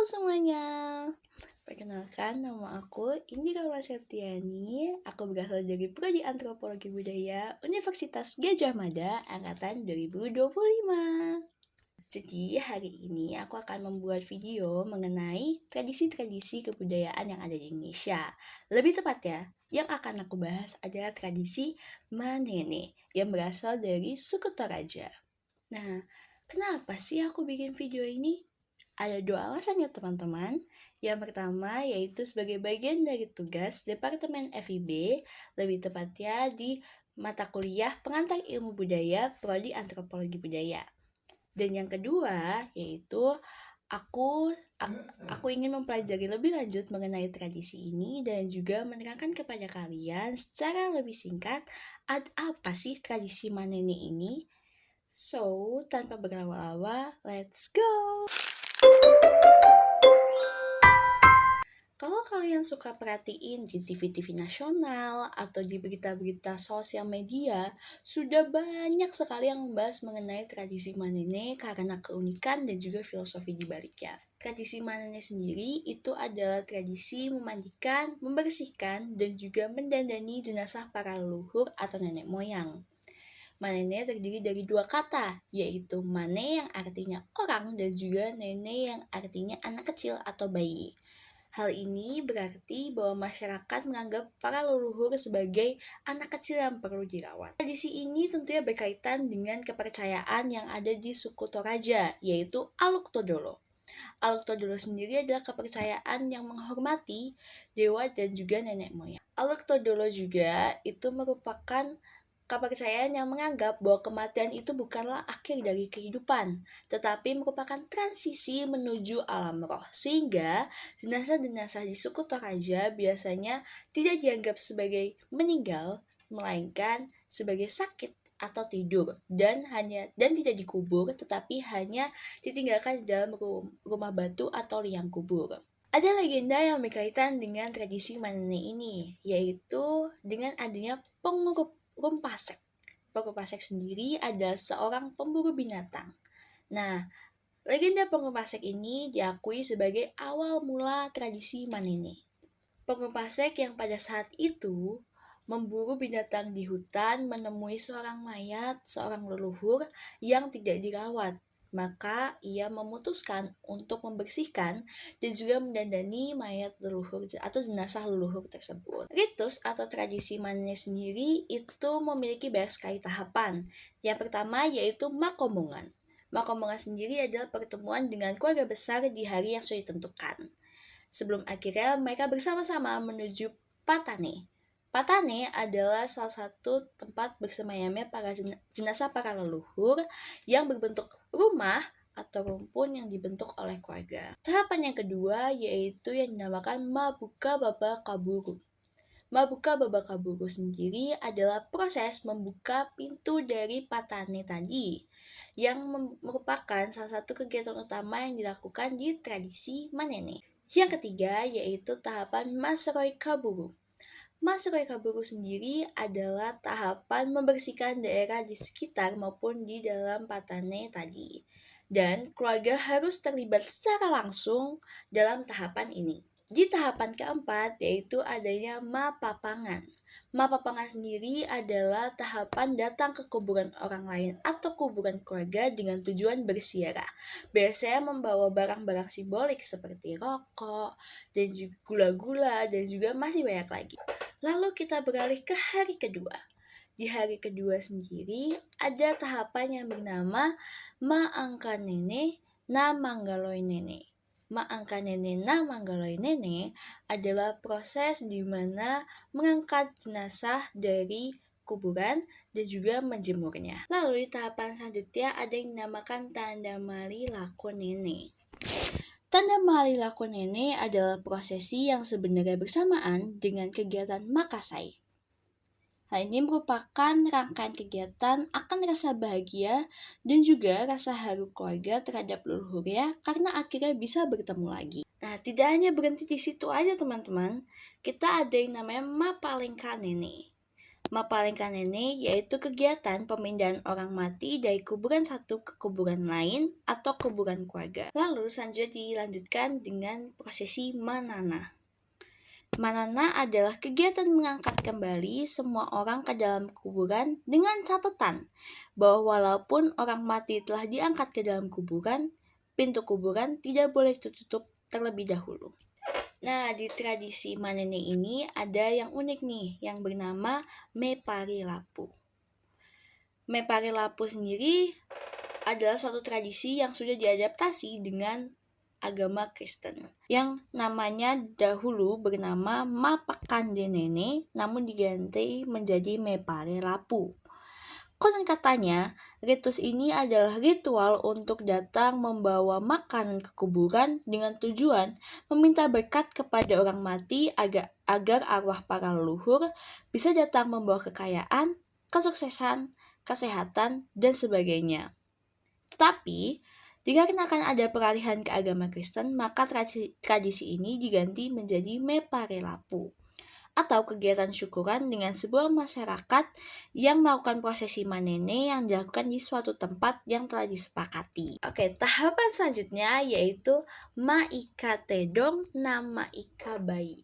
Halo semuanya, perkenalkan nama aku Indira Septiani. Aku berasal dari Prodi Antropologi Budaya Universitas Gadjah Mada Angkatan 2025. Jadi hari ini aku akan membuat video mengenai tradisi-tradisi kebudayaan yang ada di Indonesia. Lebih tepatnya, yang akan aku bahas adalah tradisi Manene yang berasal dari suku Toraja. Nah, kenapa sih aku bikin video ini? Ada dua alasannya teman-teman. Yang pertama yaitu sebagai bagian dari tugas Departemen FIB, lebih tepatnya di mata kuliah Pengantar Ilmu Budaya Prodi Antropologi Budaya. Dan yang kedua yaitu aku ingin mempelajari lebih lanjut mengenai tradisi ini dan juga menerangkan kepada kalian secara lebih singkat apa sih tradisi Manene ini. So, tanpa berlama-lama, let's go! Kalau kalian suka perhatiin di TV-TV nasional atau di berita-berita sosial media, sudah banyak sekali yang membahas mengenai tradisi Manene karena keunikan dan juga filosofi di baliknya. Tradisi Manene sendiri itu adalah tradisi memandikan, membersihkan, dan juga mendandani jenazah para leluhur atau nenek moyang. Manene terdiri dari dua kata, yaitu mane yang artinya orang dan juga nene yang artinya anak kecil atau bayi. Hal ini berarti bahwa masyarakat menganggap para leluhur sebagai anak kecil yang perlu dirawat. Tradisi ini tentunya berkaitan dengan kepercayaan yang ada di suku Toraja, yaitu Aluk Todolo. Aluk Todolo sendiri adalah kepercayaan yang menghormati dewa dan juga nenek moyang. Aluk Todolo juga itu merupakan kepercayaan yang menganggap bahwa kematian itu bukanlah akhir dari kehidupan, tetapi merupakan transisi menuju alam roh. Sehingga jenazah-jenazah di suku Toraja biasanya tidak dianggap sebagai meninggal, melainkan sebagai sakit atau tidur dan tidak dikubur, tetapi hanya ditinggalkan di dalam rumah batu atau liang kubur. Ada legenda yang berkaitan dengan tradisi Manene ini, yaitu dengan adanya Pengurung Pasek. Pengurung Pasek sendiri adalah seorang pemburu binatang. Nah, legenda Pengurung Pasek ini diakui sebagai awal mula tradisi Manene. Pengurung Pasek yang pada saat itu memburu binatang di hutan menemui seorang mayat, seorang leluhur yang tidak dirawat. Maka ia memutuskan untuk membersihkan dan juga mendandani mayat leluhur atau jenazah leluhur tersebut. Ritus atau tradisi Manene sendiri itu memiliki banyak sekali tahapan. Yang pertama yaitu makomongan. Makomongan sendiri adalah pertemuan dengan keluarga besar di hari yang sudah ditentukan. Sebelum akhirnya mereka bersama-sama menuju Patane. Patane adalah salah satu tempat bersemayamnya para jenazah para leluhur yang berbentuk rumah atau rumpun yang dibentuk oleh keluarga. Tahapan yang kedua yaitu yang dinamakan Mabuka Baba Kaburu. Mabuka Baba Kaburu sendiri adalah proses membuka pintu dari Patane tadi, yang merupakan salah satu kegiatan utama yang dilakukan di tradisi Manene. Yang ketiga yaitu tahapan Masroi Kaburu. Masroi Kaburu sendiri adalah tahapan membersihkan daerah di sekitar maupun di dalam Patane tadi. Dan keluarga harus terlibat secara langsung dalam tahapan ini. Di tahapan keempat yaitu adanya Mapapangan. Mapapangan sendiri adalah tahapan datang ke kuburan orang lain atau kuburan keluarga dengan tujuan berziarah. Biasanya membawa barang-barang simbolik seperti rokok, dan juga gula-gula, dan juga masih banyak lagi. Lalu kita beralih ke hari kedua. Di hari kedua sendiri ada tahapan yang bernama Maangkanene na Manggaloi Nene. Maangkanene na Manggaloi Nene adalah proses di mana mengangkat jenazah dari kuburan dan juga menjemurnya. Lalu di tahapan selanjutnya ada yang dinamakan Tanda Mali Lakonene. Tanda Mali Lakonene adalah prosesi yang sebenarnya bersamaan dengan kegiatan Makasai. Hal ini merupakan rangkaian kegiatan akan rasa bahagia dan juga rasa haru keluarga terhadap leluhurnya karena akhirnya bisa bertemu lagi. Nah, tidak hanya berhenti di situ aja teman-teman, kita ada yang namanya Mapalengka Nene. Mapalengka Nene yaitu kegiatan pemindahan orang mati dari kuburan satu ke kuburan lain atau kuburan keluarga. Lalu selanjutnya dilanjutkan dengan prosesi Manana. Manana adalah kegiatan mengangkat kembali semua orang ke dalam kuburan dengan catatan bahwa walaupun orang mati telah diangkat ke dalam kuburan, pintu kuburan tidak boleh ditutup terlebih dahulu. Nah, di tradisi Manene ini ada yang unik nih, yang bernama Mepari Lapu. Mepari Lapu sendiri adalah suatu tradisi yang sudah diadaptasi dengan agama Kristen, yang namanya dahulu bernama Mapakandinene, namun diganti menjadi Mepari Lapu. Konon katanya, ritus ini adalah ritual untuk datang membawa makanan ke kuburan dengan tujuan meminta berkat kepada orang mati agar arwah para leluhur bisa datang membawa kekayaan, kesuksesan, kesehatan, dan sebagainya. Tetapi, dikarenakan ada peralihan ke agama Kristen, maka tradisi ini diganti menjadi Mepare Lapu, atau kegiatan syukuran dengan sebuah masyarakat yang melakukan prosesi manene yang dilakukan di suatu tempat yang telah disepakati. Oke, tahapan selanjutnya yaitu Maika Tedong Nama Ika Bayi.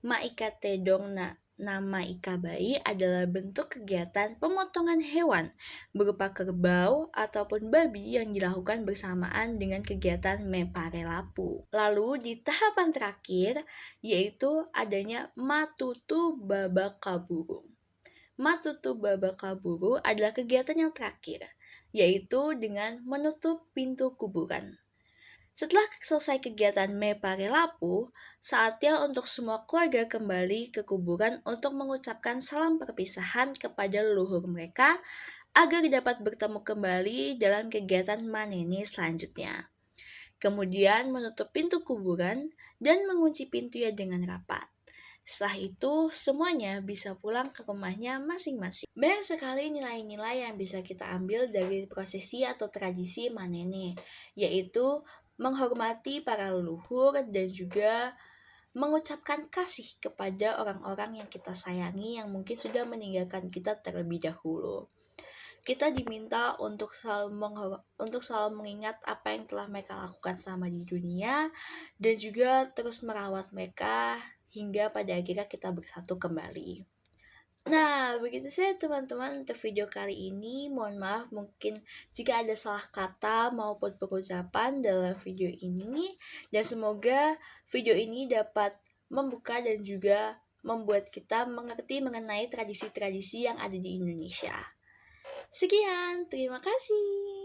Maika Tedong Nama Ika Bayi adalah bentuk kegiatan pemotongan hewan berupa kerbau ataupun babi yang dilakukan bersamaan dengan kegiatan Mepare Lapu. Lalu di tahapan terakhir yaitu adanya Matutu Babakaburu. Matutu Babakaburu adalah kegiatan yang terakhir, yaitu dengan menutup pintu kuburan. Setelah selesai kegiatan Mepare Lapu, saatnya untuk semua keluarga kembali ke kuburan untuk mengucapkan salam perpisahan kepada leluhur mereka agar dapat bertemu kembali dalam kegiatan manene selanjutnya. Kemudian menutup pintu kuburan dan mengunci pintunya dengan rapat. Setelah itu, semuanya bisa pulang ke rumahnya masing-masing. Banyak sekali nilai-nilai yang bisa kita ambil dari prosesi atau tradisi manene, yaitu menghormati para leluhur dan juga mengucapkan kasih kepada orang-orang yang kita sayangi yang mungkin sudah meninggalkan kita terlebih dahulu. Kita diminta untuk selalu mengingat apa yang telah mereka lakukan selama di dunia dan juga terus merawat mereka hingga pada akhirnya kita bersatu kembali. Nah, begitu saja teman-teman untuk video kali ini. Mohon maaf mungkin jika ada salah kata maupun pengucapan dalam video ini. Dan semoga video ini dapat membuka dan juga membuat kita mengerti mengenai tradisi-tradisi yang ada di Indonesia. Sekian, terima kasih.